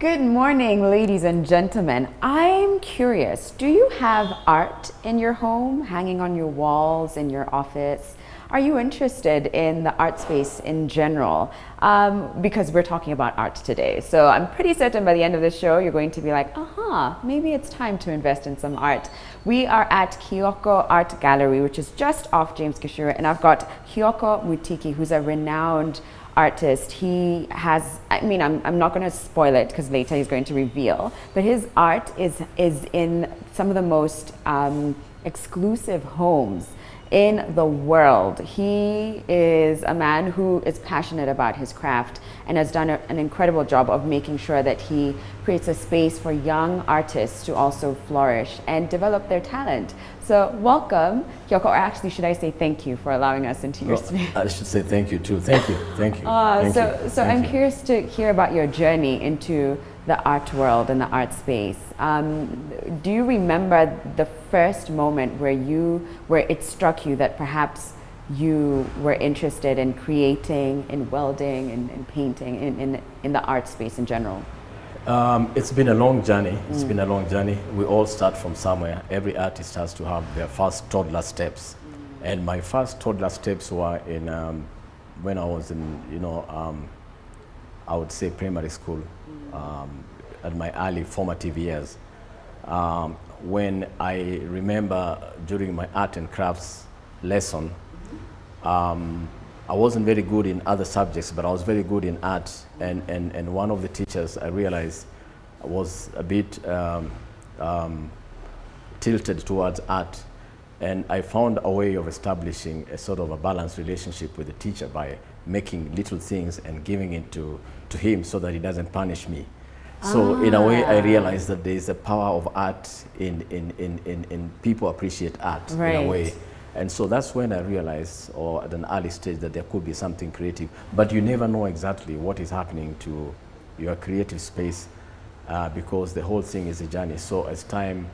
Good morning, ladies and gentlemen. I'm curious, do you have art in your home, hanging on your walls, in your office? Are you interested in the art space in general? Because we're talking about art today. So I'm pretty certain by the end of the show, you're going to be like, maybe it's time to invest in some art. We are at Kyoko Art Gallery, which is just off James Gishuru, and I've got Kyoko Muteki, who's a renowned artist. He has, I'm not going to spoil it because later he's going to reveal, but his art is in some of the most exclusive homes in the world. He is a man who is passionate about his craft and has done an incredible job of making sure that he creates a space for young artists to also flourish and develop their talent. So welcome, Kyoko, or actually should I say thank you for allowing us into your space? I should say thank you too. Thank you. So I'm curious to hear about your journey into the art world and the art space. Do you remember the first moment where it struck you that perhaps you were interested in creating, in welding, in painting, in the art space in general? It's been a long journey. It's been a long journey. We all start from somewhere. Every artist has to have their first toddler steps. And my first toddler steps were in when I was in, I would say primary school, at my early formative years. When I remember during my art and crafts lesson, I wasn't very good in other subjects, but I was very good in art. And one of the teachers I realized was a bit tilted towards art. And I found a way of establishing a sort of a balanced relationship with the teacher by making little things and giving it to him so that he doesn't punish me. So in a way, I realized that there is a power of art in people appreciate art in a way. And so that's when I realized, or at an early stage, that there could be something creative. But you never know exactly what is happening to your creative space because the whole thing is a journey. So as time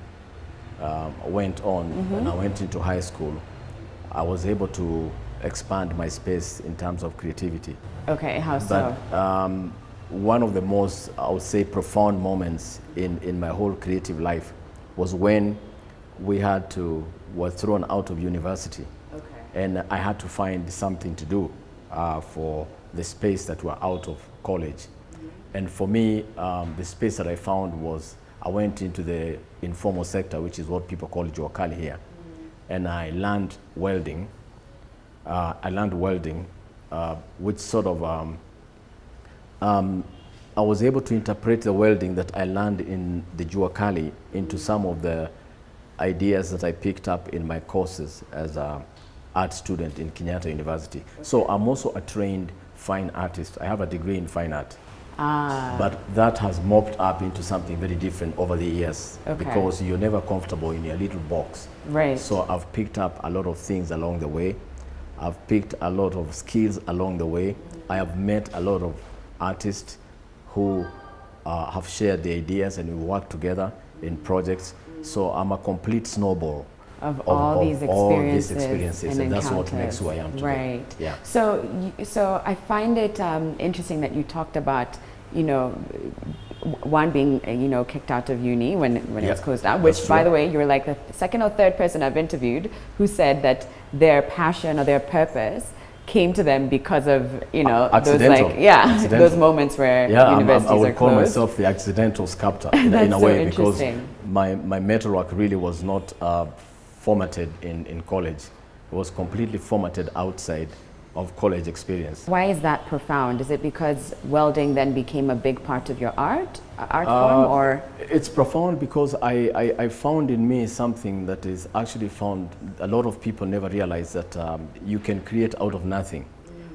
went on and I went into high school, I was able to expand my space in terms of creativity. Okay, how so? But one of the most, I would say, profound moments in my whole creative life was when we were thrown out of university. Okay. And I had to find something to do for the space that were out of college. And for me, the space that I found was, I went into the informal sector, which is what people call Juakali here. And I learned welding. Which sort of, I was able to interpret the welding that I learned in the Juakali into some of the ideas that I picked up in my courses as an art student in Kenyatta University. Okay. So I'm also a trained fine artist. I have a degree in fine art. But that has mopped up into something very different over the years because you're never comfortable in your little box. Right. So I've picked up a lot of things along the way. I've picked a lot of skills along the way. I have met a lot of artists who have shared their ideas and we work together in projects. So I'm a complete snowball of all these experiences and that's what makes who I am today. Right. Yeah. So I find it interesting that you talked about, one being, kicked out of uni when it was closed down, which by the way, you're like the second or third person I've interviewed who said that their passion or their purpose came to them because of, those moments where universities I would are call closed. myself the accidental sculptor in a way because my metalwork really was not formatted in college. It was completely formatted outside of college experience. Why is that profound? Is it because welding then became a big part of your art form, or? It's profound because I found in me something that is actually found, a lot of people never realize that you can create out of nothing.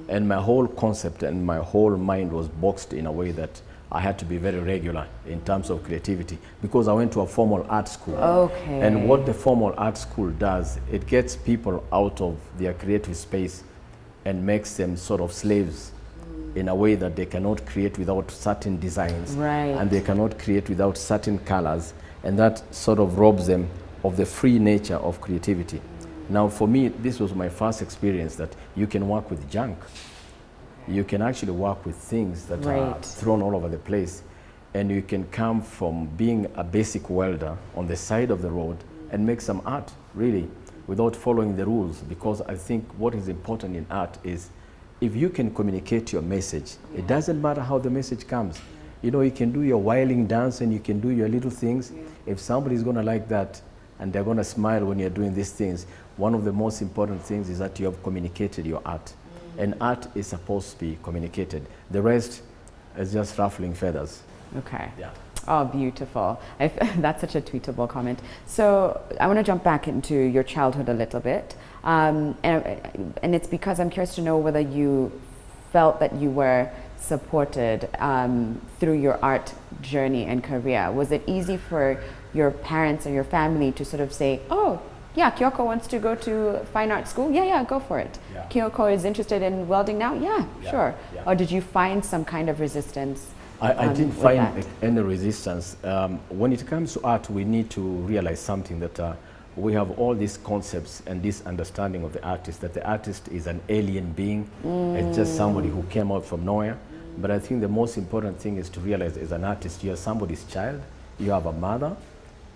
And my whole concept and my whole mind was boxed in a way that I had to be very regular in terms of creativity because I went to a formal art school. Okay. And what the formal art school does, it gets people out of their creative space and makes them sort of slaves in a way that they cannot create without certain designs. Right. And they cannot create without certain colors. And that sort of robs them of the free nature of creativity. Now for me, this was my first experience that you can work with junk. You can actually work with things that are thrown all over the place. and you can come from being a basic welder on the side of the road and make some art, really, without following the rules. Because I think what is important in art is if you can communicate your message, it doesn't matter how the message comes. You know, you can do your whirling dance and you can do your little things. If somebody's going to like that and they're going to smile when you're doing these things, one of the most important things is that you have communicated your art. And art is supposed to be communicated. The rest is just ruffling feathers. Okay. Yeah. Oh, beautiful. That's such a tweetable comment. So I want to jump back into your childhood a little bit. And it's because I'm curious to know whether you felt that you were supported through your art journey and career. Was it easy for your parents or your family to sort of say, oh, yeah, Kyoko wants to go to fine art school? Yeah, go for it. Yeah. Kyoko is interested in welding now? Yeah, sure. Yeah. Or did you find some kind of resistance? I didn't find any resistance. When it comes to art, we need to realize something, that we have all these concepts and this understanding of the artist, that the artist is an alien being. It's just somebody who came out from nowhere. But I think the most important thing is to realize, as an artist, you are somebody's child. You have a mother,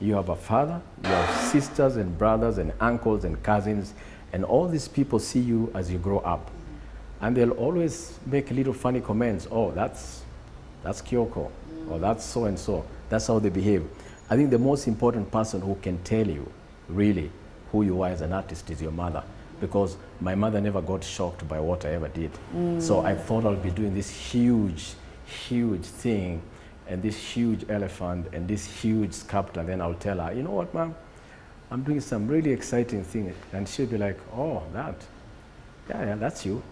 you have a father, you have sisters and brothers and uncles and cousins, and all these people see you as you grow up. And they'll always make little funny comments. Oh, that's Kyoko, or that's so-and-so. That's how they behave. I think the most important person who can tell you really who you are as an artist is your mother, because my mother never got shocked by what I ever did. So I thought I'll be doing this huge thing, and this huge elephant, and this huge sculpture. Then I'll tell her, you know what, Mom? I'm doing some really exciting thing. And she'll be like, oh, that? Yeah, that's you.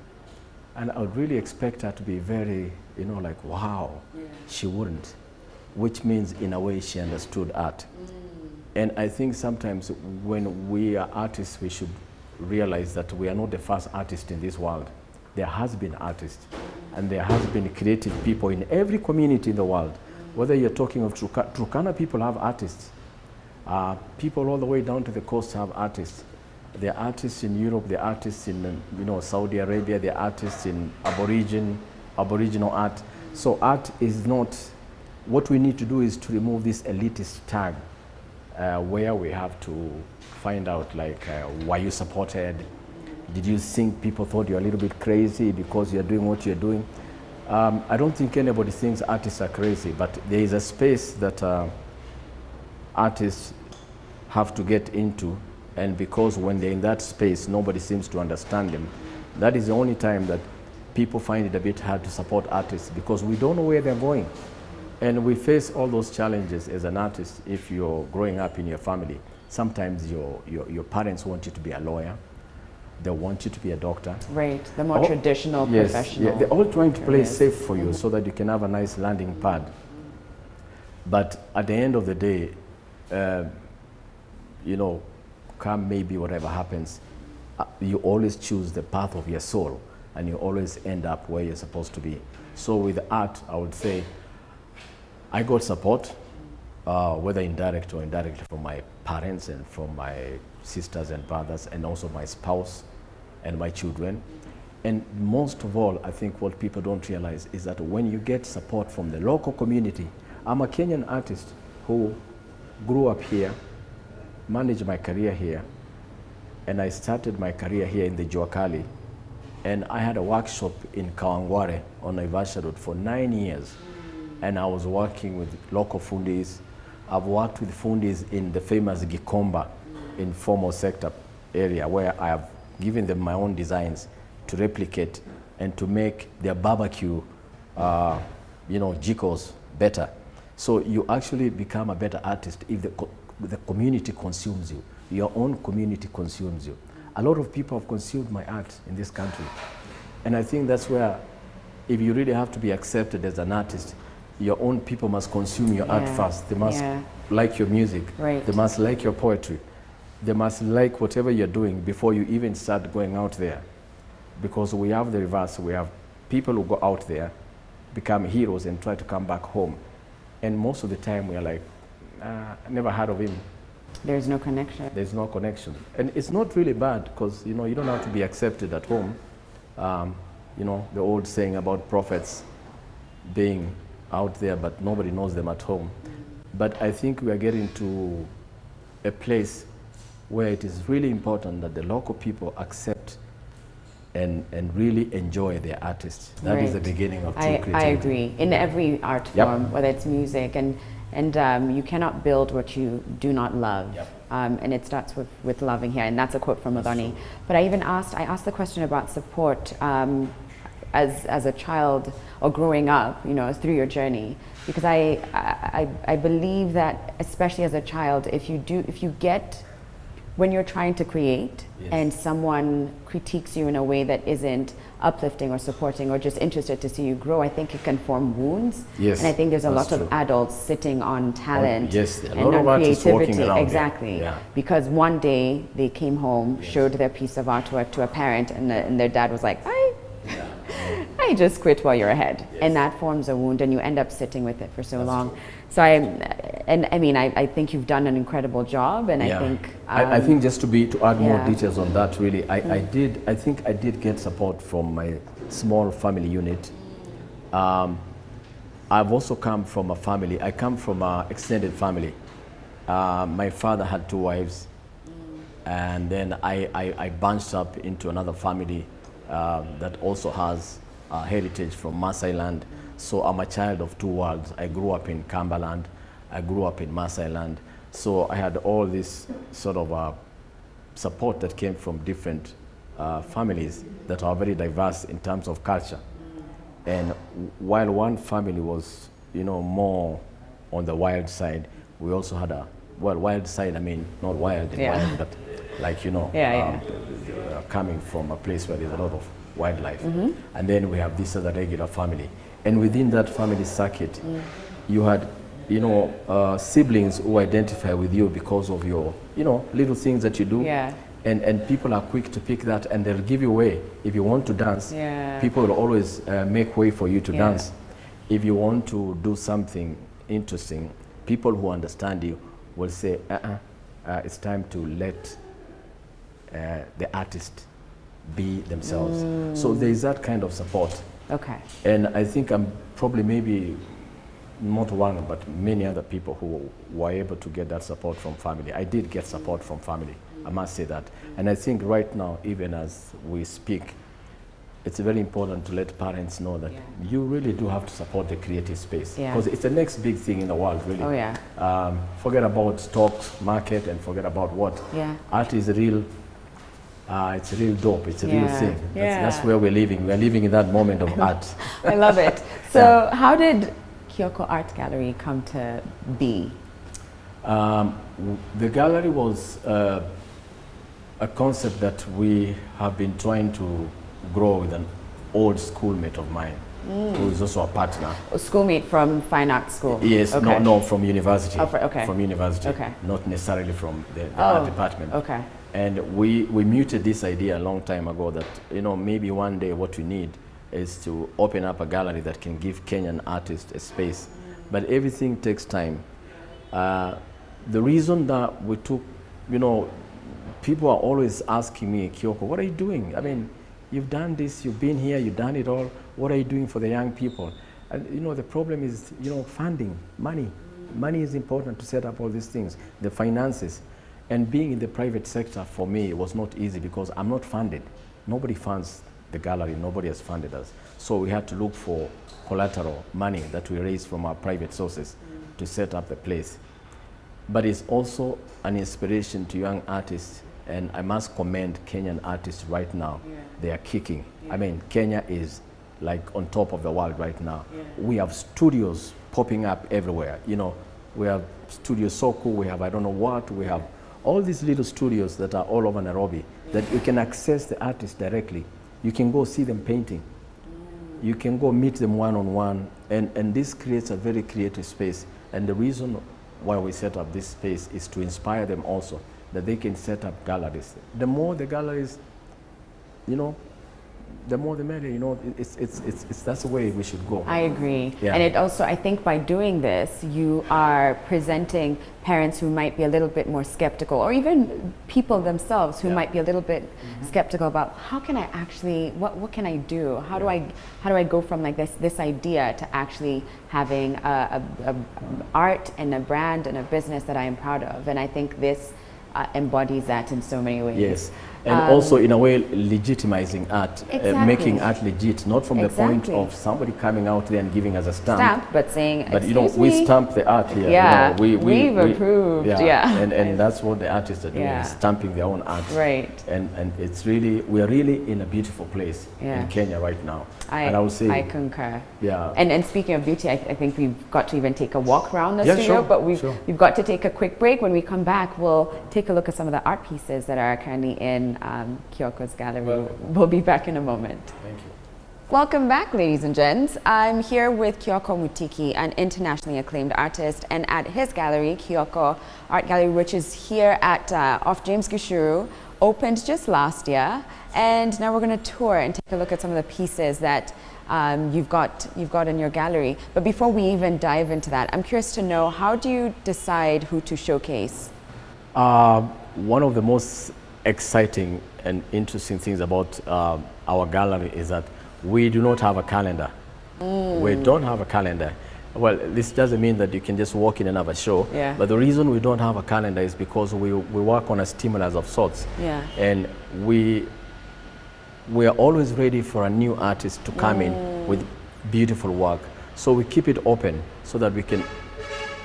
And I would really expect her to be very, like, wow. She wouldn't, which means in a way she understood art. And I think sometimes when we are artists, we should realize that we are not the first artist in this world. There has been artists, and there has been creative people in every community in the world. Whether you're talking of Turkana people have artists. People all the way down to the coast have artists. There are artists in Europe, there are artists in Saudi Arabia, there are artists in Aboriginal art. So art is not, what we need to do is to remove this elitist tag where we have to find out, like, were you supported? Did you think people thought you're a little bit crazy because you're doing what you're doing? I don't think anybody thinks artists are crazy, but there is a space that artists have to get into. And because when they're in that space, nobody seems to understand them. That is the only time that people find it a bit hard to support artists, because we don't know where they're going. And we face all those challenges as an artist. If you're growing up in your family, sometimes your parents want you to be a lawyer. They want you to be a doctor. Right, the more traditional professional. Yeah, they're all trying to play safe for you so that you can have a nice landing pad. But at the end of the day, come maybe whatever happens, you always choose the path of your soul, and you always end up where you're supposed to be. So with art, I would say I got support, whether indirect or indirectly, from my parents and from my sisters and brothers, and also my spouse and my children. And most of all, I think what people don't realize is that when you get support from the local community, I'm a Kenyan artist who grew up here, managed my career here, and I started my career here in the Juakali. And I had a workshop in Kawangware on Naivasha Road for 9 years. And I was working with local fundis. I've worked with fundis in the famous Gikomba informal sector area, where I have given them my own designs to replicate and to make their barbecue, jikos better. So you actually become a better artist if the community consumes you. Your own community consumes you. A lot of people have consumed my art in this country. And I think that's where, if you really have to be accepted as an artist, your own people must consume your art first. They must like your music. Right. They must like your poetry. They must like whatever you're doing before you even start going out there. Because we have the reverse. We have people who go out there, become heroes, and try to come back home. And most of the time we are like, I never heard of him. There's no connection. There's no connection. And it's not really bad, because you don't have to be accepted at home. The old saying about prophets being out there, but nobody knows them at home. But I think we are getting to a place where it is really important that the local people accept and really enjoy their artists. That is the beginning of true creativity. I agree. In every art form, whether it's music, and you cannot build what you do not love. And it starts with loving here, and that's a quote from Odani. But I asked the question about support as a child or growing up, you know, through your journey, because I believe that especially as a child, if you get, when you're trying to create and someone critiques you in a way that isn't uplifting or supporting or just interested to see you grow, I think it can form wounds. Yes, and I think there's a lot of adults sitting on talent a and lot of on creativity. Exactly. Because one day they came home, showed their piece of artwork to a parent, and their dad was like, I just quit while you're ahead. And that forms a wound, and you end up sitting with it for so long. True. So I think you've done an incredible job, and I think I think just to add more details on that, really, I think I did get support from my small family unit. I've also come from a family. I come from an extended family. My father had 2 wives, and then I bunched up into another family that also has heritage from Maasai land. So I'm a child of 2 worlds. I grew up in Cumberland, I grew up in Maasai land. So I had all this sort of support that came from different families that are very diverse in terms of culture. And while one family was, you know, more on the wild side, we also had wild side, I mean, not wild in wild, but like, you know, coming from a place where there's a lot of wildlife. And then we have this other regular family. And within that family circuit, you had, you know, siblings who identify with you because of your, you know, little things that you do. And people are quick to pick that, and they'll give you way. If you want to dance, people will always make way for you to dance. If you want to do something interesting, people who understand you will say, it's time to let the artist be themselves. So there is that kind of support. Okay. And I think I'm probably maybe not one, but many other people who were able to get that support from family. I did get support from family, I must say that. And I think right now, even as we speak, it's very important to let parents know that you really do have to support the creative space, because it's the next big thing in the world, really. Forget about stocks, market, and forget about what. Art is real. It's a real dope. It's a real thing. That's where we're living. We're living in that moment of art. I love it. So how did Kyoko Art Gallery come to be? The gallery was a concept that we have been trying to grow with an old schoolmate of mine, who is also a partner. A schoolmate from fine art school? Yes, no, from university. From university, not necessarily from the art department. And we muted this idea a long time ago that, you know, maybe one day what we need is to open up a gallery that can give Kenyan artists a space. But everything takes time. The reason that we took, you know, people are always asking me, Kyoko, what are you doing? I mean, you've done this, you've been here, you've done it all. What are you doing for the young people? And, you know, the problem is, you know, funding, money. Money is important to set up all these things, the finances. And being in the private sector, for me, was not easy because I'm not funded. Nobody funds the gallery, nobody has funded us. So we had to look for collateral money that we raised from our private sources to set up the place. But it's also an inspiration to young artists, and I must commend Kenyan artists right now. They are kicking. I mean, Kenya is like on top of the world right now. We have studios popping up everywhere. You know, we have Studio Soku, we have I don't know what, we have all these little studios that are all over Nairobi that you can access the artists directly. You can go see them painting. You can go meet them one-on-one, and this creates a very creative space. And the reason why we set up this space is to inspire them also, that they can set up galleries. The more the galleries, you know, the more the merrier. You know, it's that's the way we should go. I agree. Yeah. And it also, I think by doing this, you are presenting parents who might be a little bit more skeptical, or even people themselves who might be a little bit skeptical about how can I actually, what can I do? How do I go from like this idea to actually having a art and a brand and a business that I am proud of? And I think this embodies that in so many ways. Yes. And also, in a way, legitimizing art, making art legit, not from the point of somebody coming out there and giving us a stamp, but saying, but you know, we stamp the art here. Yeah, you know, we've approved. Yeah, and that's what the artists are doing, stamping their own art. Right. And it's really, we're really in a beautiful place in Kenya right now. And I would say, I concur. Yeah. And speaking of beauty, I think we've got to even take a walk around the studio, but we've got to take a quick break. When we come back, we'll take a look at some of the art pieces that are currently in Kyoko's gallery. We'll be back in a moment. Thank you. Welcome back, ladies and gents. I'm here with Kyoko Muteki, an internationally acclaimed artist, and at his gallery, Kyoko Art Gallery, which is here at off James Gishuru, opened just last year. And now we're going to tour and take a look at some of the pieces that you've got in your gallery. But before we even dive into that, I'm curious to know, how do you decide who to showcase? One of the most exciting and interesting things about our gallery is that we do not have a calendar. We don't have a calendar. Well, this doesn't mean that you can just walk in and have a show. Yeah. But the reason we don't have a calendar is because we work on a stimulus of sorts. Yeah. And we are always ready for a new artist to come in with beautiful work. So we keep it open so that we can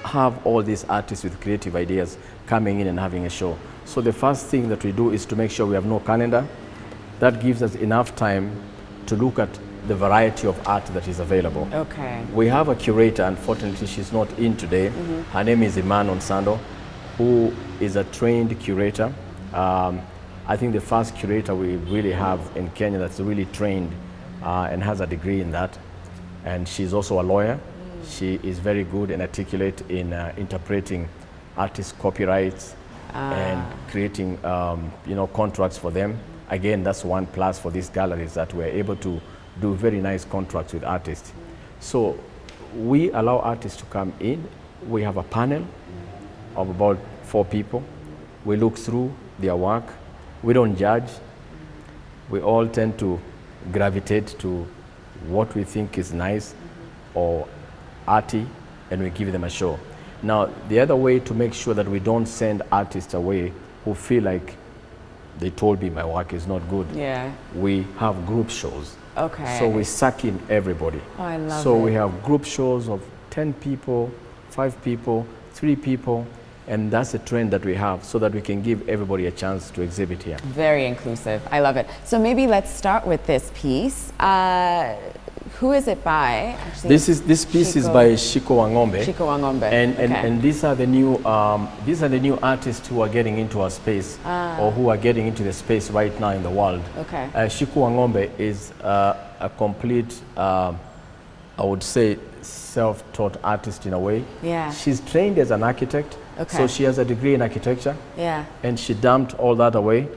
have all these artists with creative ideas coming in and having a show. So the first thing that we do is to make sure we have no calendar. That gives us enough time to look at the variety of art that is available. Okay. We have a curator, unfortunately she's not in today. Her name is Iman Onsando, who is a trained curator. I think the first curator we really have in Kenya that's really trained and has a degree in that. And she's also a lawyer. She is very good and articulate in interpreting artist copyrights and creating contracts for them. Again, that's one plus for these galleries, that we're able to do very nice contracts with artists. So we allow artists to come in. We have a panel of about 4 people. We look through their work. We don't judge. We all tend to gravitate to what we think is nice or arty, and we give them a show. Now, the other way to make sure that we don't send artists away who feel like they told me my work is not good. Yeah. We have group shows. Okay. So we suck in everybody. Oh, I love it. So we have group shows of 10 people, 5 people, 3 people, and that's the trend that we have, so that we can give everybody a chance to exhibit here. Very inclusive. I love it. So maybe let's start with this piece. Who is it by? Actually, this piece is by Shiko Wangombe. Shiko Wangombe. And these are the new artists who are getting into our space, or who are getting into the space right now in the world. Okay. Shiko Wangombe is a complete, I would say, self-taught artist in a way. Yeah. She's trained as an architect, so she has a degree in architecture. Yeah. And she dumped all that away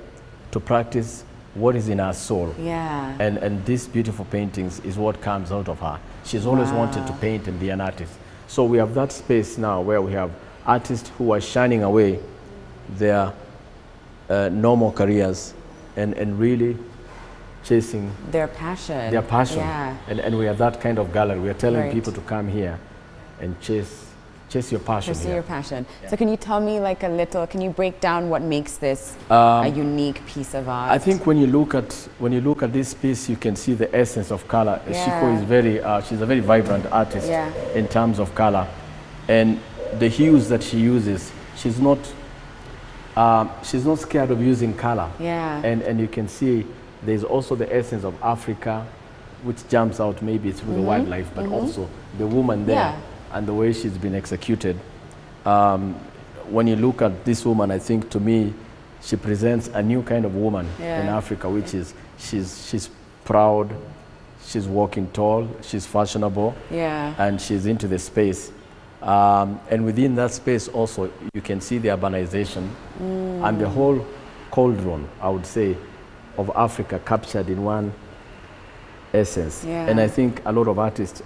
to practice what is in her soul. Yeah. And these beautiful paintings is what comes out of her. She's always wanted to paint and be an artist. So we have that space now where we have artists who are shining away their normal careers and really chasing their passion. Yeah. And we have that kind of gallery. We are telling people to come here and chase your passion. Pursue your passion. Yeah. So can you tell me like a little, can you break down what makes this a unique piece of art? I think when you look at this piece, you can see the essence of color. Yeah. Shiko is she's a very vibrant artist in terms of color. And the hues that she uses, she's not scared of using color. Yeah. And you can see there's also the essence of Africa, which jumps out maybe through the wildlife, but also the woman there and the way she's been executed. When you look at this woman, I think to me, she presents a new kind of woman in Africa, which is she's proud, she's walking tall, she's fashionable, and she's into the space. And within that space also, you can see the urbanization and the whole cauldron, I would say, of Africa captured in one essence. Yeah. And I think a lot of artists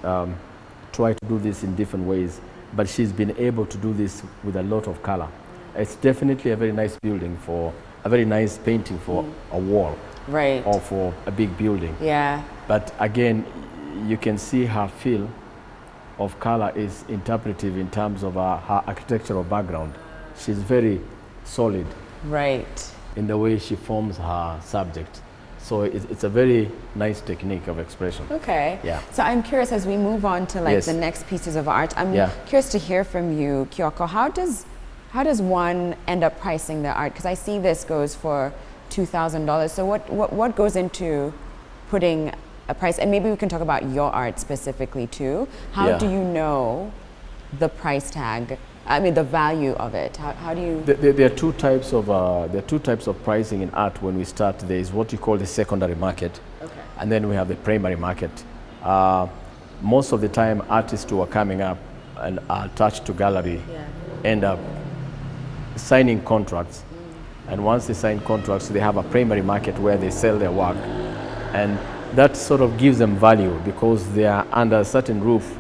try to do this in different ways, but she's been able to do this with a lot of color. It's definitely a very nice building for, a very nice painting for a wall. Right. Or for a big building. Yeah. But again, you can see her feel of color is interpretive in terms of her architectural background. She's very solid. Right. In the way she forms her subject. So it's a very nice technique of expression. Okay. Yeah. So I'm curious, as we move on to like Yes. the next pieces of art, I'm Yeah. curious to hear from you, Kyoko. How does one end up pricing their art? Because I see this goes for $2,000. So what goes into putting a price? And maybe we can talk about your art specifically too. How Yeah. do you know the price tag? I mean, the value of it. How do you? There are two types of pricing in art. When we start, there is what you call the secondary market, Okay. and then we have the primary market. Most of the time, artists who are coming up and are attached to gallery end up signing contracts. And once they sign contracts, they have a primary market where they sell their work. And that sort of gives them value because they are under a certain roof.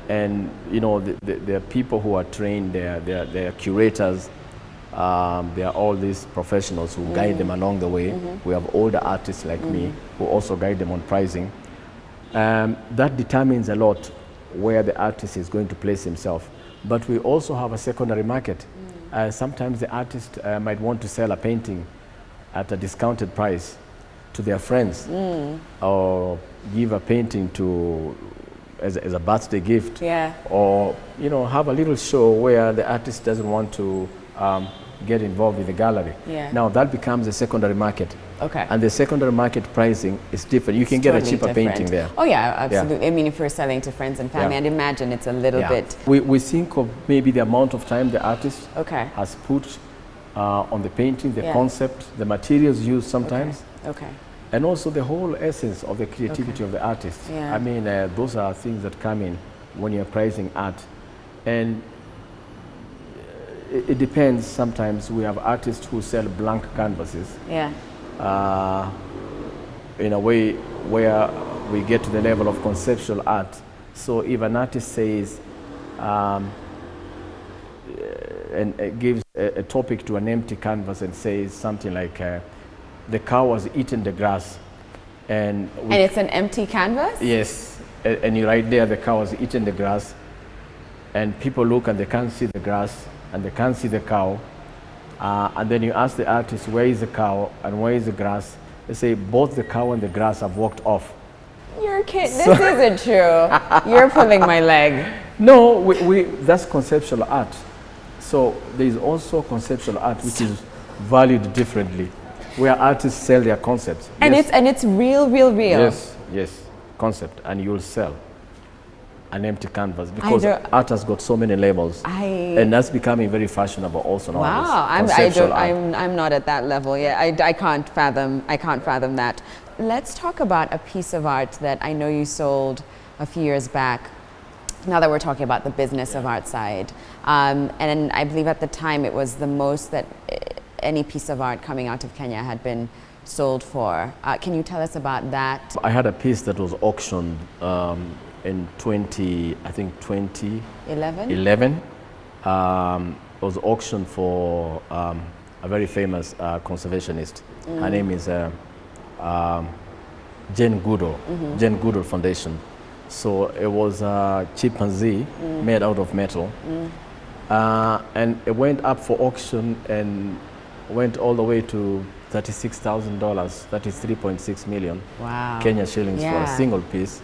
And, you know, there are people who are trained, they are curators, there are all these professionals who guide them along the way. We have older artists like me who also guide them on pricing. That determines a lot where the artist is going to place himself. But we also have a secondary market. Sometimes the artist might want to sell a painting at a discounted price to their friends or give a painting to as a birthday gift, or you know, have a little show where the artist doesn't want to get involved with the gallery. Now that becomes a secondary market. Okay. And the secondary market pricing is different. You can get totally a cheaper different. painting there. Oh yeah, absolutely. I mean, if you're selling to friends and family, I'd imagine it's a little bit. We think of maybe the amount of time the artist has put on the painting, the concept, the materials used sometimes. Okay. And also the whole essence of the creativity of the artist. I mean, those are things that come in when you're pricing art. And it depends. Sometimes we have artists who sell blank canvases. In a way where we get to the level of conceptual art. So if an artist says, and gives a topic to an empty canvas and says something like, the cow has eaten the grass. And it's an empty canvas? Yes, and you write there, the cow has eaten the grass. And people look and they can't see the grass and they can't see the cow. And then you ask the artist, where is the cow and where is the grass? They say, both the cow and the grass have walked off. You're kidding. This isn't true. You're pulling my leg. No, that's conceptual art. So there is also conceptual art which is valued differently, where artists sell their concepts. And it's real. Yes, concept, and you'll sell an empty canvas because art has got so many labels, and that's becoming very fashionable also nowadays. Wow, I'm not at that level yet. I can't fathom that. Let's talk about a piece of art that I know you sold a few years back. Now that we're talking about the business of art side, and I believe at the time it was the most that any piece of art coming out of Kenya had been sold for. Can you tell us about that? I had a piece that was auctioned in 2011. It was auctioned for a very famous conservationist. Her name is Jane Goodall, Jane Goodall Foundation. So it was a chimpanzee made out of metal. And it went up for auction and went all the way to $36,000, $33.6 million Kenya shillings for a single piece.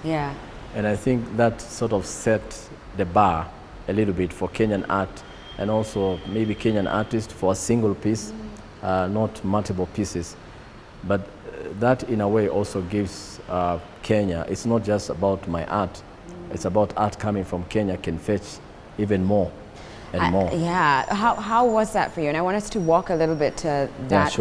And I think that sort of set the bar a little bit for Kenyan art, and also maybe Kenyan artists for a single piece, not multiple pieces. But that in a way also gives Kenya, it's not just about my art, it's about art coming from Kenya can fetch even more and more. How was that for you? And I want us to walk a little bit to that,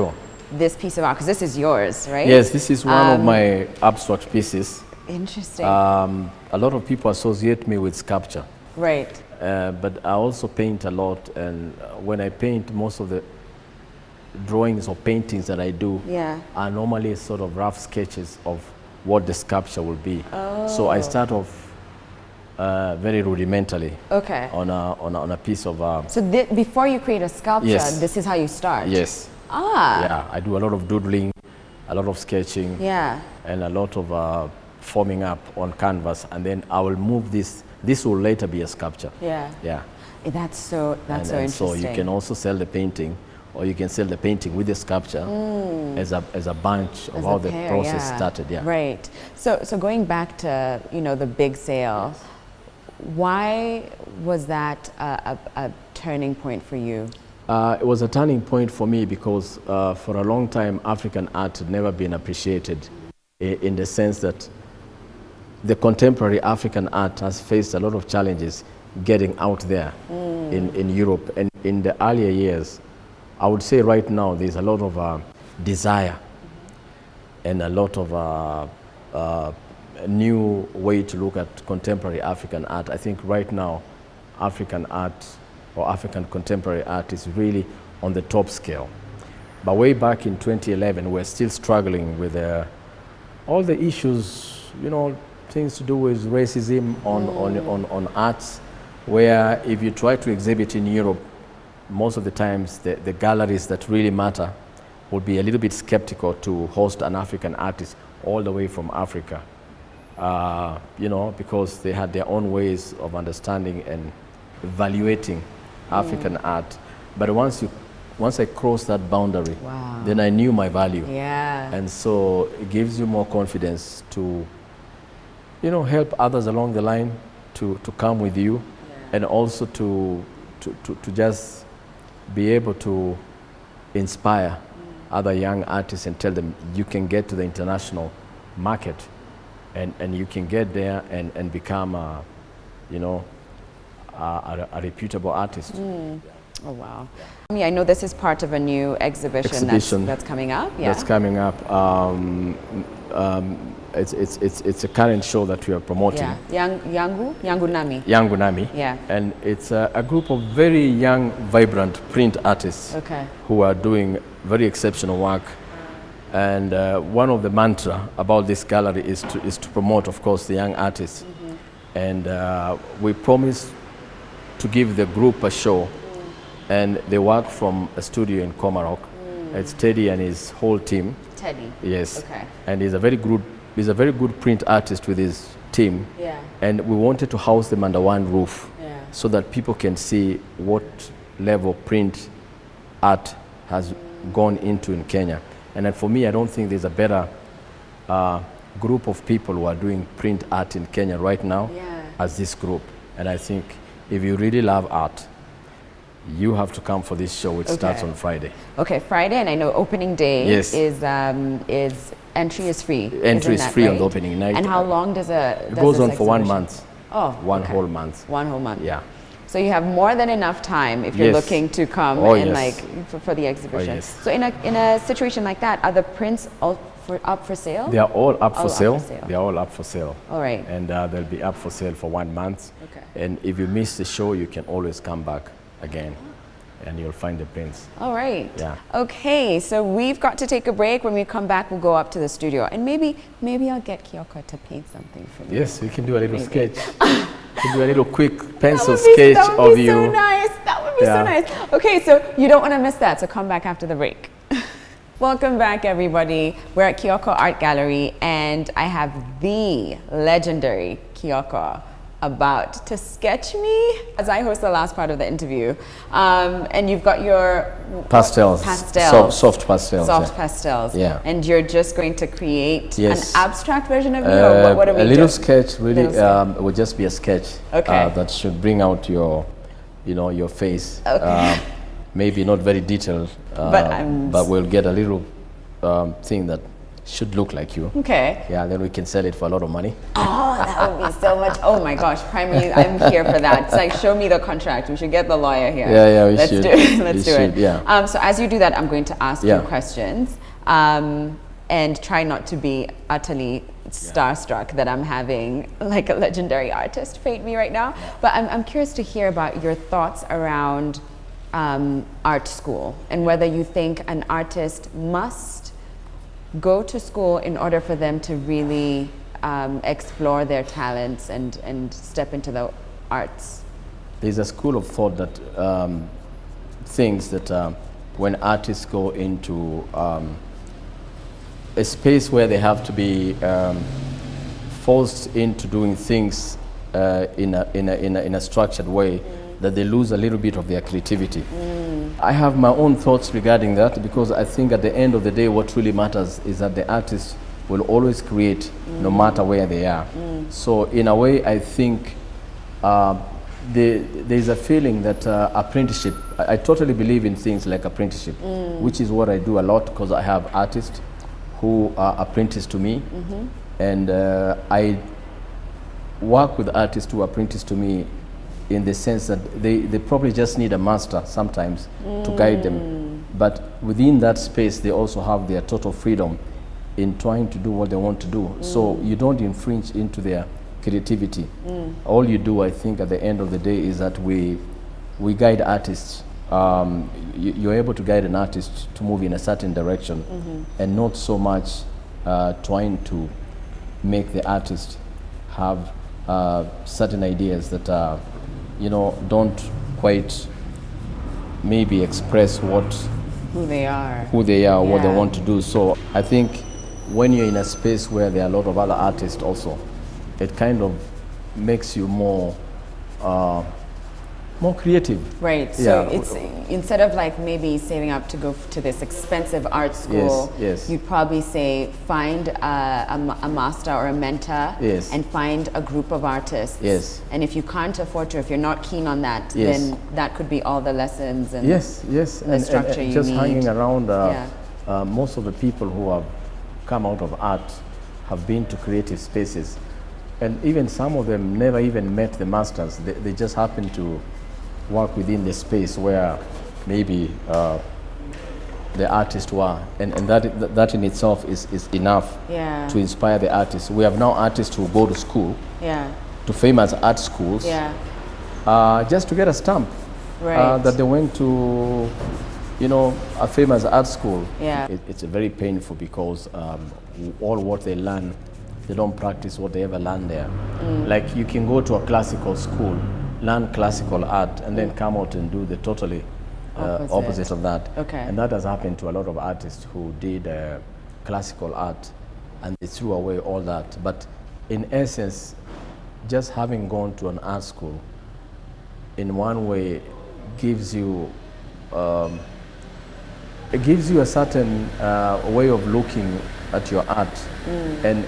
this piece of art, because this is yours, right? Yes, this is one of my abstract pieces. Interesting. A lot of people associate me with sculpture. Right. But I also paint a lot, and when I paint, most of the drawings or paintings that I do are normally sort of rough sketches of what the sculpture will be. So I start off very rudimentally Okay. on a piece of. So before you create a sculpture, Yes. this is how you start? Yes. Ah. Yeah, I do a lot of doodling, a lot of sketching, Yeah. and a lot of forming up on canvas, and then I will move this. This will later be a sculpture. Yeah. Yeah. That's so And interesting. so you can also sell the painting, or you can sell the painting with the sculpture as a bunch of As how a the pair, process yeah. started. Yeah. Right. So going back to the big sale, why was that a turning point for you? It was a turning point for me because for a long time African art had never been appreciated in the sense that the contemporary African art has faced a lot of challenges getting out there in Europe. And in the earlier years, I would say right now there's a lot of desire and a lot of a new way to look at contemporary African art. I think right now African art or African contemporary art is really on the top scale. But way back in 2011, we're still struggling with all the issues, things to do with racism on arts, where if you try to exhibit in Europe, most of the times the galleries that really matter would be a little bit skeptical to host an African artist all the way from Africa, because they had their own ways of understanding and evaluating African art. But once I crossed that boundary, Wow. then I knew my value. Yeah. And so it gives you more confidence to, help others along the line to come with you, and also to just be able to inspire other young artists and tell them you can get to the international market, and you can get there and become a reputable artist. Oh wow. I know this is part of a new exhibition. That's coming up. Yeah. That's coming up. It's a current show that we are promoting. Yeah. Yangu Nami. Yangu Nami. Yeah. And it's a group of very young, vibrant print artists Okay. who are doing very exceptional work. And one of the mantra about this gallery is to promote, of course, the young artists. And we promise to give the group a show. And they work from a studio in Komarok. It's Teddy and his whole team. Teddy. Yes. Okay. And he's a very good print artist with his team. Yeah. And we wanted to house them under one roof, Yeah. so that people can see what level print art has gone into in Kenya. And then for me, I don't think there's a better group of people who are doing print art in Kenya right now as this group. And I think if you really love art, you have to come for this show. It starts on Friday. Okay, Friday, and I know opening day is entry is free. Entry is free on the opening night. And how long does it goes on for 1 month? Oh, one whole month. 1 whole month. Yeah. So you have more than enough time if you're looking to come for the exhibition. Oh, yes. So in a situation like that, are the prints up for sale? They are all up for sale. Up for sale. They are all up for sale. All right. And they'll be up for sale for 1 month. Okay. And if you miss the show, you can always come back again, and you'll find the prints. All right. Yeah. Okay, so we've got to take a break. When we come back, we'll go up to the studio, and maybe I'll get Kyoko to paint something for me. Yes, we can do a little sketch. We can do a little quick pencil sketch of you. That would be so nice. That would be so nice. Okay, so you don't want to miss that. So come back after the break. Welcome back, everybody. We're at Kyoko Art Gallery, and I have the legendary Kyoko about to sketch me as I host the last part of the interview. And you've got your pastels. Soft pastels. Soft pastels. Yeah. And you're just going to create an abstract version of you, or what are we doing? A little sketch, really. It would just be a sketch. Okay. That should bring out your face. Okay. Maybe not very detailed, but we'll get a little thing that should look like you. Okay. Yeah, then we can sell it for a lot of money. Oh, that would be so much. Oh my gosh, primary, I'm here for that. It's like, show me the contract. We should get the lawyer here. Yeah, we Let's should. Do it. Let's do it. Yeah. So as you do that, I'm going to ask you questions and try not to be utterly starstruck that I'm having like a legendary artist paint me right now. But I'm curious to hear about your thoughts around art school and whether you think an artist must go to school in order for them to really explore their talents and step into the arts? There's a school of thought that thinks that when artists go into a space where they have to be forced into doing things in a structured way, that they lose a little bit of their creativity. I have my own thoughts regarding that, because I think at the end of the day what really matters is that the artist will always create no matter where they are. So in a way I think there's a feeling that apprenticeship, I totally believe in things like apprenticeship, which is what I do a lot, because I have artists who are apprenticed to me, and I work with artists who are apprenticed to me in the sense that they probably just need a master sometimes to guide them, but within that space they also have their total freedom in trying to do what they want to do. So you don't infringe into their creativity. All you do, I think, at the end of the day is that we guide artists. You're able to guide an artist to move in a certain direction, and not so much trying to make the artist have certain ideas that don't quite maybe express who they are, what they want to do. So I think when you're in a space where there are a lot of other artists also, it kind of makes you more creative. Right. So it's instead of like maybe saving up to go to this expensive art school, yes. you'd probably say find a master or a mentor, and find a group of artists. Yes. And if you can't afford to, if you're not keen on that, then that could be all the lessons and the structure and you just need. hanging around. Most of the people who have come out of art have been to creative spaces, and even some of them never even met the masters. They just happen to work within the space where maybe the artists were, and that in itself is enough to inspire the artists. We have now artists who go to school, to famous art schools, just to get a stamp that they went to a famous art school. It's very painful, because all what they learn, they don't practice what they ever learned there. Like you can go to a classical school, learn classical art, and then come out and do the totally opposite of that. And that has happened to a lot of artists who did classical art, and they threw away all that. But in essence, just having gone to an art school in one way gives you a certain way of looking at your art, and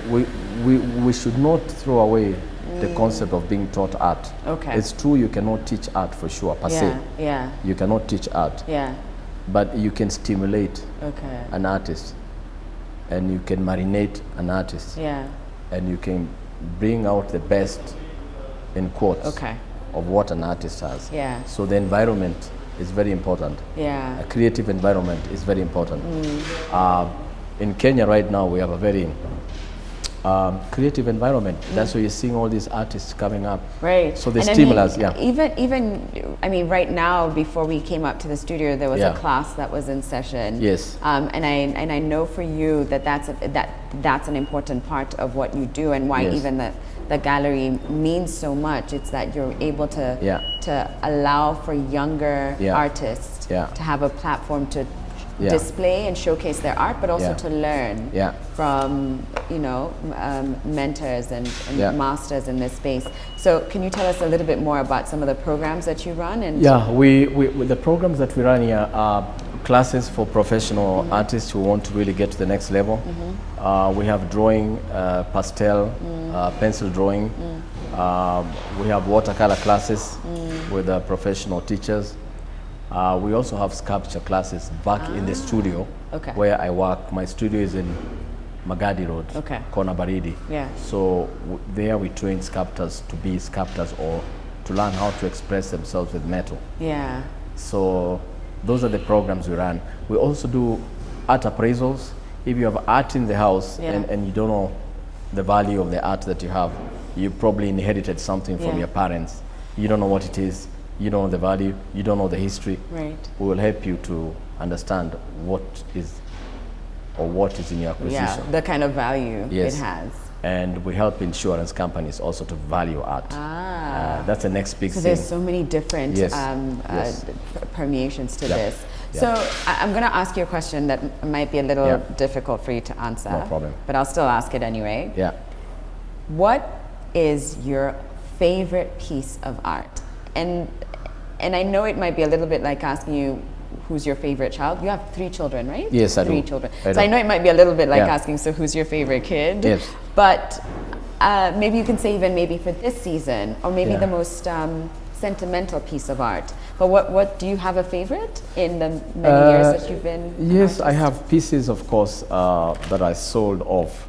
we should not throw away the concept of being taught art. It's true, you cannot teach art for sure, per se. You cannot teach art, but you can stimulate an artist, and you can marinate an artist, and you can bring out the best, in quotes, of what an artist has. So the environment is very important. A creative environment is very important. In Kenya right now, we have a very creative environment. That's why you're seeing all these artists coming up. Right. So the stimulus, Even I mean, right now, before we came up to the studio, there was a class that was in session. Yes. And I know for you that's an important part of what you do, and why even the gallery means so much. It's that you're able to allow for younger artists to have a platform to display and showcase their art, but also to learn from mentors and masters in this space. So can you tell us a little bit more about some of the programs that you run? And we the programs that we run here are classes for professional artists who want to really get to the next level. We have drawing, pastel, pencil drawing. We have watercolor classes with professional teachers. We also have sculpture classes back in the studio where I work. My studio is in Magadi Road, Kona Baridi. So there we train sculptors to be sculptors, or to learn how to express themselves with metal. So those are the programs we run. We also do art appraisals. If you have art in the house and you don't know the value of the art that you have, you probably inherited something from your parents. You don't know what it is. You don't know the value, you don't know the history. We will help you to understand what is or what is in your acquisition. Yeah, the kind of value Yes. it has. And we help insurance companies also to value art. That's the next big So thing. there's so many different Yes. Yes. permeations to Yep. this. Yep. So I'm going to ask you a question that might be a little Yep. difficult for you to answer. No problem. But I'll still ask it anyway. Yeah. What is your favorite piece of art? And I know it might be a little bit like asking you who's your favorite child. You have 3 children, right? Yes, I do. 3 children. I So I do. know it might be a little bit like Yeah. asking, so who's your favorite kid? Yes. But maybe you can say even maybe for this season, or maybe Yeah. the most sentimental piece of art. But what do you have a favorite in the many years that you've been? an Yes, I artist? have pieces, of course, that I sold off.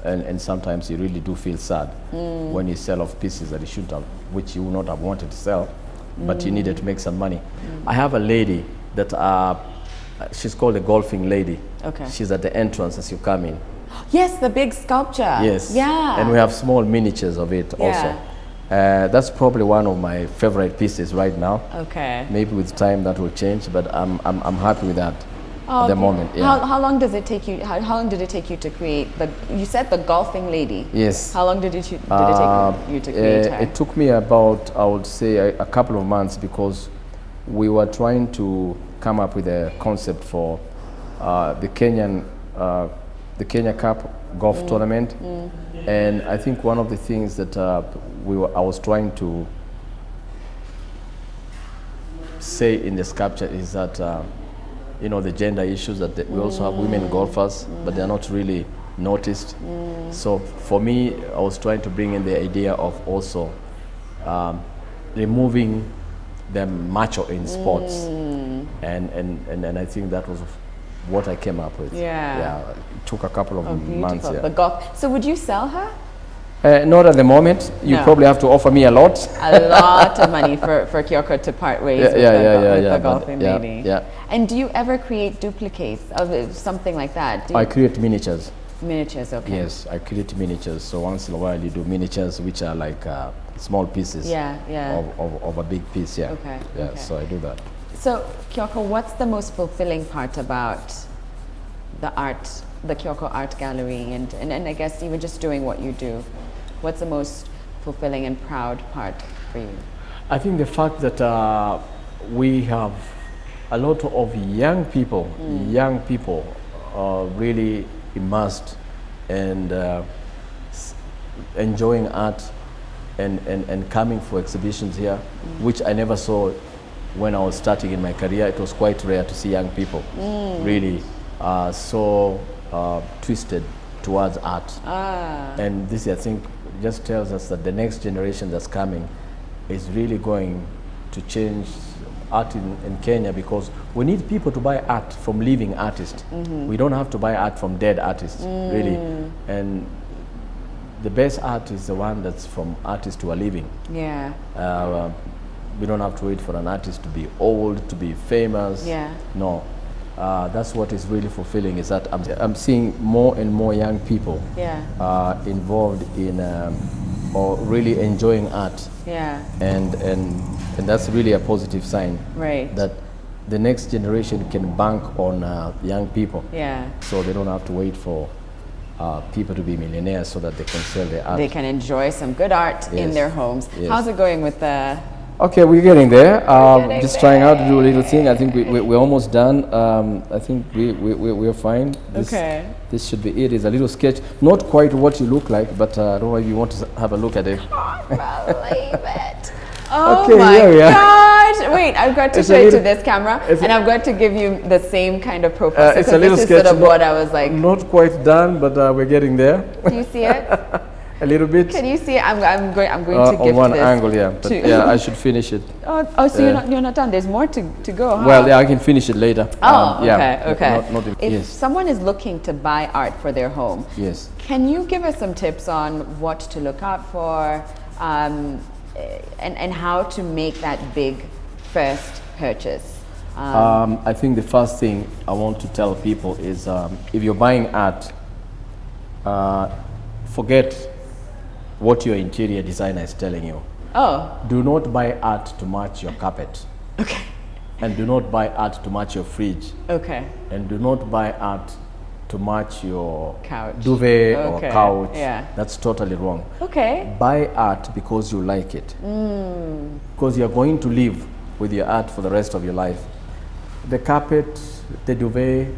And sometimes you really do feel sad when you sell off pieces that you shouldn't have, which you would not have wanted to sell, but you needed to make some money. I have a lady that, she's called a golfing lady. Okay. She's at the entrance as you come in. Yes, the big sculpture. Yes. Yeah. And we have small miniatures of it also. That's probably one of my favorite pieces right now. Okay. Maybe with time that will change, but I'm happy with that at the Okay. moment. Yeah. How long does it take you? How long did it take you to create the? You said the golfing lady. Yes. How long did it take you to create her? It took me about, I would say, a couple of months, because we were trying to come up with a concept for the Kenya Cup golf tournament, and I think one of the things that I was trying to say in the sculpture is that the gender issues, that we also have women golfers, but they're not really noticed. So for me, I was trying to bring in the idea of also removing the macho in sports, and I think that was what I came up with. Yeah. It took a couple of months. Beautiful. Yeah. The golf. So would you sell her? Not at the moment. You No. probably have to offer me a lot. A lot of money for Kyoko to part ways with the but golfing yeah, lady. yeah. And do you ever create duplicates of something like that? Do you, I create miniatures. miniatures, okay. Yes, I create miniatures. So once in a while you do miniatures, which are like small pieces Yeah. of a big piece. Yeah. Okay, Yeah. okay. So I do that. So Kyoko, what's the most fulfilling part about the art, the Kyoko Art Gallery, and I guess even just doing what you do? What's the most fulfilling and proud part for you? I think the fact that we have a lot of young people really immersed and enjoying art and coming for exhibitions here, which I never saw when I was starting in my career. It was quite rare to see young people really so twisted towards art. And this, I think, just tells us that the next generation that's coming is really going to change art in Kenya, because we need people to buy art from living artists. We don't have to buy art from dead artists, really. And the best art is the one that's from artists who are living. Yeah. We don't have to wait for an artist to be old, to be famous. Yeah. No. That's what is really fulfilling, is that I'm seeing more and more young people involved in or really enjoying art. Yeah. And that's really a positive sign. Right. That the next generation can bank on young people. Yeah. So they don't have to wait for people to be millionaires so that they can sell their art. They can enjoy some good art in Yes. their homes. Yes. How's it going with the? Okay, we're getting there. getting Just trying out to do a little thing. I think we're almost done. I think we're fine. Okay. This should be it. It's a little sketch. Not quite what you look like, but I don't know if you want to have a look at it. Believe it. Oh Okay, my here we are. gosh! Wait, I've got to It's a show it to little- this camera, it's a- and I've got to give you the same kind of profile. It's a because little this is sketch. sort of what I was like. Not quite done, but we're getting there. Can you see it? A little bit. Can you see it? I'm going to On gift one this. angle, yeah. But to- yeah, I should finish it. So you're not done. There's more to go. Huh? Well, yeah, I can finish it later. Oh, yeah. okay. Not in, If yes. someone is looking to buy art for their home, Yes. can you give us some tips on what to look out for, and how to make that big first purchase? I think the first thing I want to tell people is if you're buying art, forget what your interior designer is telling you. Oh, Do not buy art to match your carpet. okay. And do not buy art to match your fridge. Okay. And do not buy art to match your Couch. duvet or couch. Yeah. That's totally wrong. Okay. Buy art because you like it. Because you're going to live with your art for the rest of your life. The carpet, the duvet,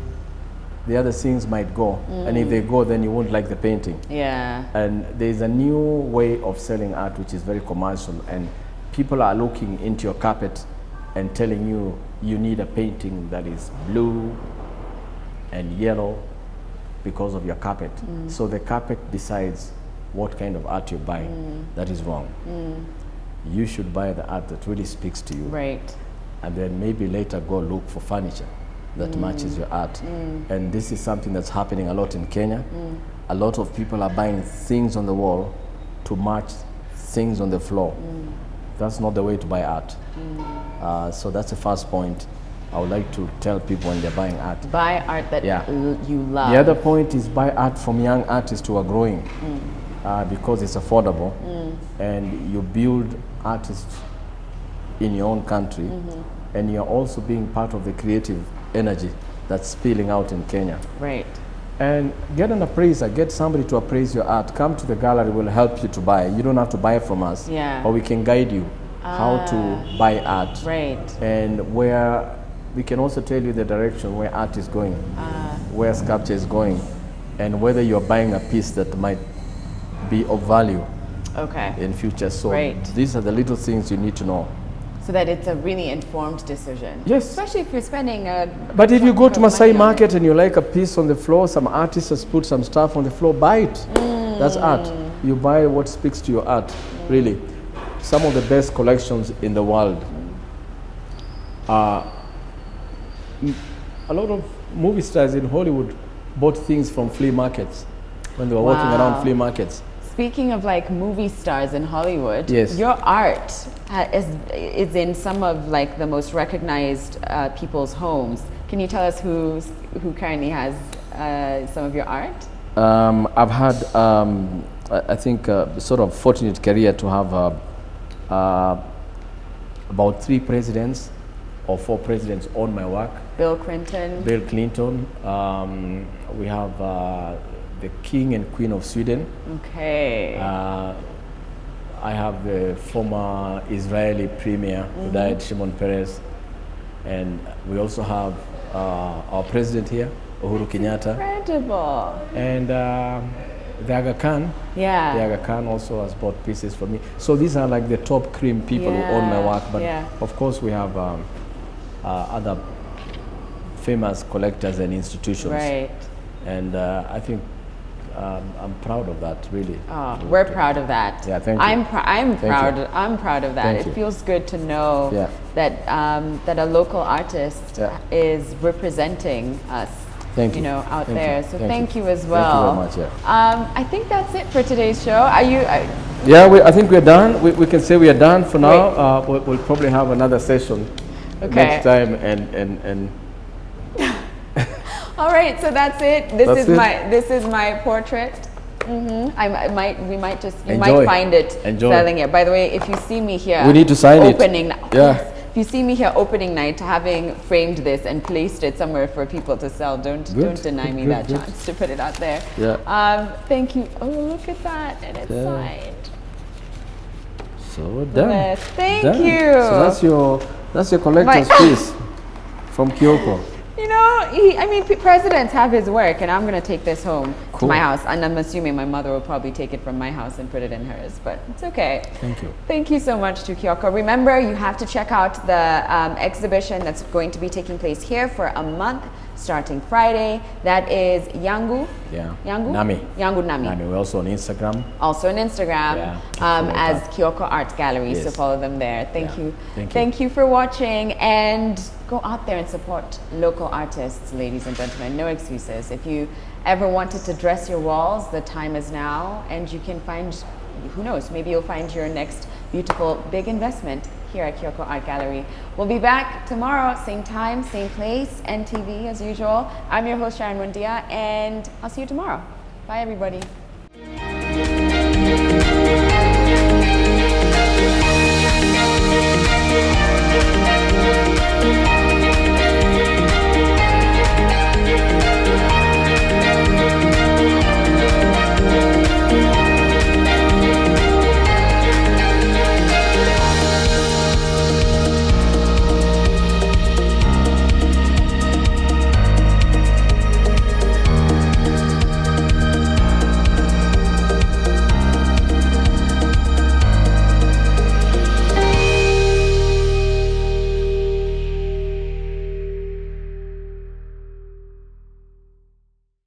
the other things might go. And if they go, then you won't like the painting. Yeah. And there's a new way of selling art which is very commercial, and people are looking into your carpet and telling you you need a painting that is blue and yellow because of your carpet. So the carpet decides what kind of art you're buying. That is wrong. You should buy the art that really speaks to you. Right. And then maybe later go look for furniture that matches your art. And this is something that's happening a lot in Kenya. A lot of people are buying things on the wall to match things on the floor. That's not the way to buy art. So that's the first point I would like to tell people when they're buying art. Buy art that you love. The other point is buy art from young artists who are growing because it's affordable, and you build artists in your own country, and you're also being part of the creative energy that's spilling out in Kenya. Right. And get an appraiser, get somebody to appraise your art. Come to the gallery, we'll help you to buy. You don't have to buy from us, but we can guide you how to buy art. Right. And where we can also tell you the direction where art is going, where sculpture is going, and whether you're buying a piece that might be of value in future. So these are the little things you need to know. So that it's a really informed decision. Yes. Especially if you're spending a... But if you go to Masai Market and you like a piece on the floor, some artist has put some stuff on the floor, buy it. That's art. You buy what speaks to your art, really. Some of the best collections in the world are... A lot of movie stars in Hollywood bought things from flea markets when they were walking around flea markets. Speaking of like movie stars in Hollywood, yes, your art is in some of like the most recognized people's homes. Can you tell us who currently has some of your art? I've had, I think, sort of fortunate career to have about 3 presidents or 4 presidents own my work. Bill Clinton. Bill Clinton. We have the King and Queen of Sweden. Okay. I have the former Israeli premier who died, Shimon Peres. And we also have our president here, Uhuru Kenyatta. Incredible. And the Aga Khan. Yeah. The Aga Khan also has bought pieces for me. So these are like the top cream people who own my work. But of course we have other famous collectors and institutions. Right. And I think I'm proud of that, really. We're proud of that. Yeah, thank you. I'm proud of that. Thank it you. feels good to know that that a local artist is representing us. Thank you. Out Thank there. you. So Thank thank you. you as well. Thank you very much. I think that's it for today's show. Are you? I think we're done. We can say we are done for now. We'll probably have another session next time and All right, so that's it. This is my portrait. We might find it selling it. By the way, if you see me here, we need to sign opening it. Yeah. If you see me here opening night, having framed this and placed it somewhere for people to sell, don't deny me that chance to put it out there. Yeah. Thank you. Oh, look at that, and it's signed. So done. Thank you. So that's your collector's piece from Kyoko. Presidents have his work, and I'm going to take this home to my house. And I'm assuming my mother will probably take it from my house and put it in hers, but it's okay. Thank you. Thank you so much to Kyoko. Remember, you have to check out the exhibition that's going to be taking place here for a month, starting Friday. That is Yangu. Yeah. Yangu? Nami. Yangu Nami. We're also on Instagram. Also on Instagram as Kyoko Art Gallery. Yes. So follow them there. Thank you. Thank you for watching, and go out there and support local artists, ladies and gentlemen. No excuses. If you ever wanted to dress your walls, the time is now, and you can find, who knows, maybe you'll find your next beautiful big investment here at Kyoko Art Gallery. We'll be back tomorrow, same time, same place, NTV as usual. I'm your host, Sharon Mundia, and I'll see you tomorrow. Bye, everybody.